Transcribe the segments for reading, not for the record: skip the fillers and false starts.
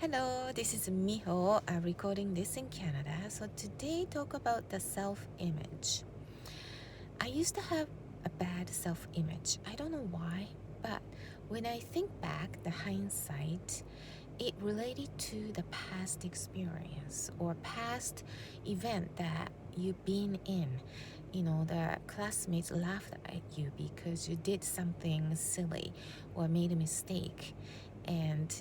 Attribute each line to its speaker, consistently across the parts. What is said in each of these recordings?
Speaker 1: Hello, this is Miho. I'm recording this in Canada. So today talk about the self-image. I used to have a bad self-image. I don't know why, but when I think back, the hindsight, it related to the past experience or past event that you've been in. The classmates laughed at you because you did something silly or made a mistake. And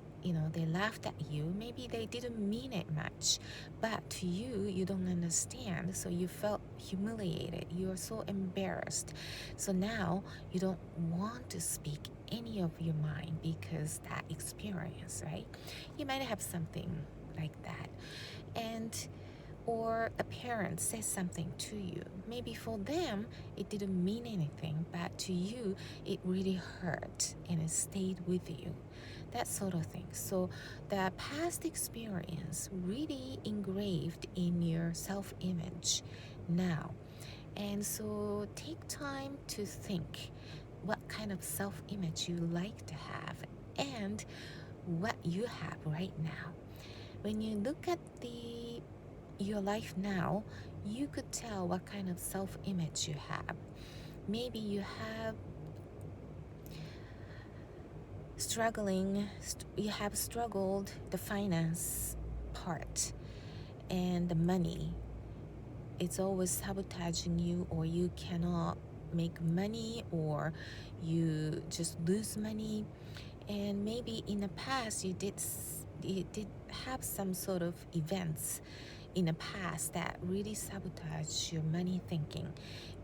Speaker 1: they laughed at you. Maybe they didn't mean it much, but to you, you don't understand. So you felt humiliated. You are so embarrassed. So now you don't want to speak any of your mind because that experience, right? You might have something like that. And or a parent says something to you. Maybe for them it didn't mean anything, but to you it really hurt and it stayed with you. That sort of thing. So the past experience really engraved in your self-image now. And so take time to think what kind of self-image you like to have and what you have right now. When you look at your life now, you could tell what kind of self-image you have. Maybe you have struggled the finance part and the money. It's always sabotaging you, or you cannot make money, or you just lose money. And maybe in the past you did have some sort of events in the past that really sabotage your money thinking.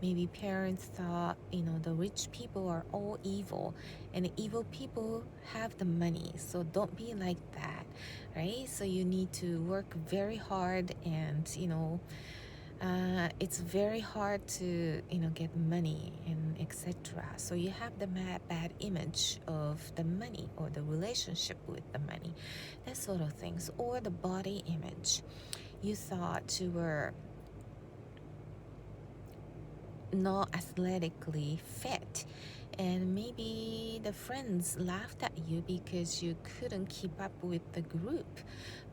Speaker 1: Maybe parents thought, the rich people are all evil and the evil people have the money. So don't be like that, right? So you need to work very hard and, it's very hard to get money and etc. So you have the bad image of the money or the relationship with the money, that sort of things. Or the body image, you thought you were not athletically fit, and maybe the friends laughed at you because you couldn't keep up with the group.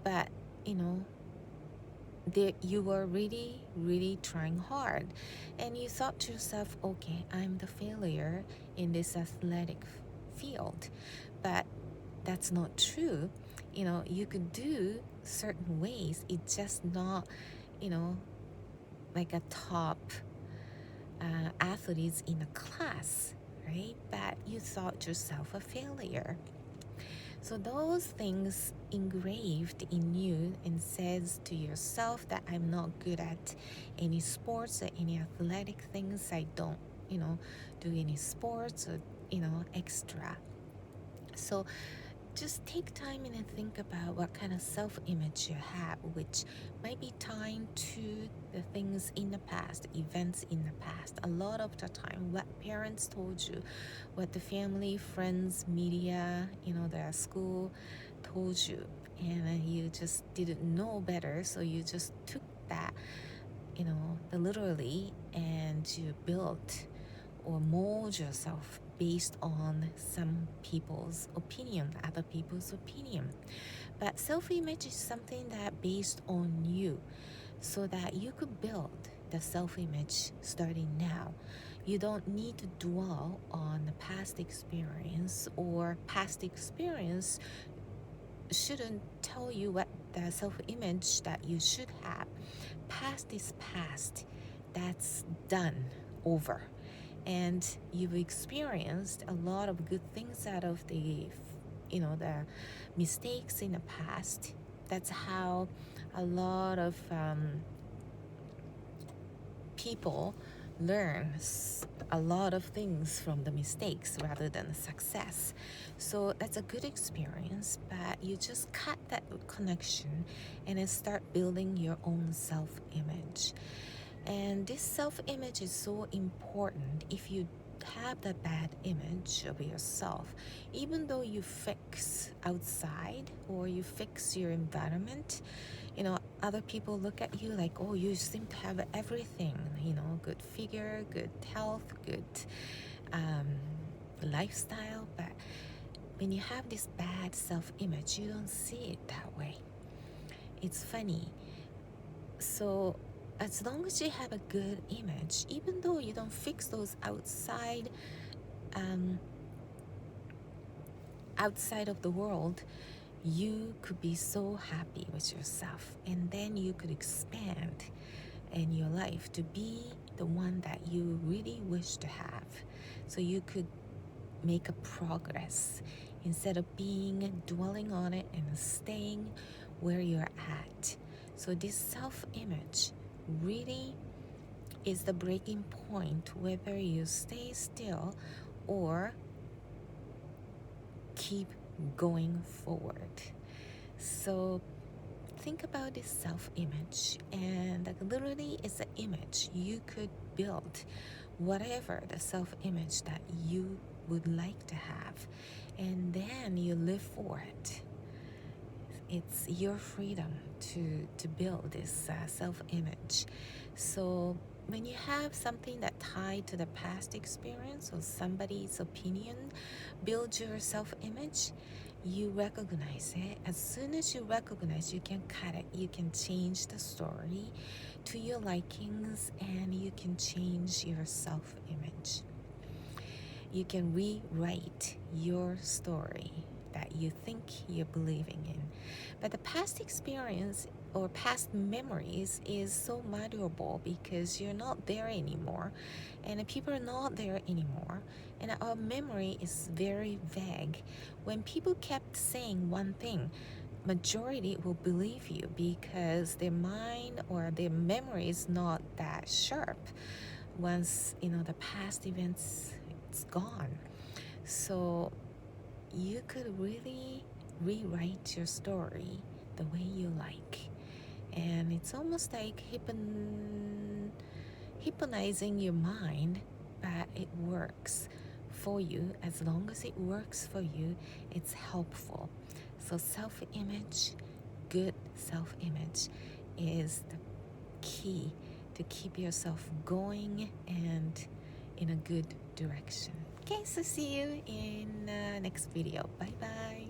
Speaker 1: But you were really, really trying hard, and you thought to yourself, okay, I'm the failure in this athletic field. But that's not true. You could do certain ways, it's just not like a top athletes in a class, right? But you thought yourself a failure. So those things engraved in you and says to yourself that I'm not good at any sports or any athletic things. I don't, do any sports or, extra. So just take time and think about what kind of self-image you have, which might be tied to the things in the past, events in the past. A lot of the time, what parents told you, what the family, friends, media, the school told you, and you just didn't know better, so you just took that, the literally, and you built or mold yourself based on some people's opinion, other people's opinion. But self-image is something that based on you, so that you could build the self-image starting now. You don't need to dwell on the past experience, or past experience shouldn't tell you what the self-image that you should have. Past is past. That's done, over. And you've experienced a lot of good things out of the mistakes in the past. That's how a lot of people learn a lot of things from the mistakes rather than success. So that's a good experience, but you just cut that connection and then start building your own self-image. And this self-image is so important. If you have that bad image of yourself, even though you fix outside or you fix your environment, other people look at you like, oh, you seem to have everything, good figure, good health, good lifestyle. But when you have this bad self-image, you don't see it that way. It's funny. So as long as you have a good image, even though you don't fix those um, outside of the world, you could be so happy with yourself, and then you could expand in your life to be the one that you really wish to have. So you could make a progress instead of being dwelling on it and staying where you're at. So this self-image really is the breaking point, whether you stay still or keep going forward. So think about this self-image, and literally it's an image you could build, whatever the self-image that you would like to have, and then you live for it. It's your freedom to build this self-image. So when you have something that tied to the past experience or somebody's opinion build your self-image, you recognize it. As soon as you recognize, you can cut it. You can change the story to your likings, and you can change your self-image. You can rewrite your story that you think you're believing in. But the past experience or past memories is so malleable because you're not there anymore, and the people are not there anymore, and our memory is very vague. When people kept saying one thing, majority will believe you because their mind or their memory is not that sharp. Once the past events, it's gone. So you could really rewrite your story the way you like. And it's almost like hypnotizing your mind, but it works for you. As long as it works for you, it's helpful. So self-image, good self-image, is the key to keep yourself going and in a good direction. Okay, so see you in next video. Bye bye.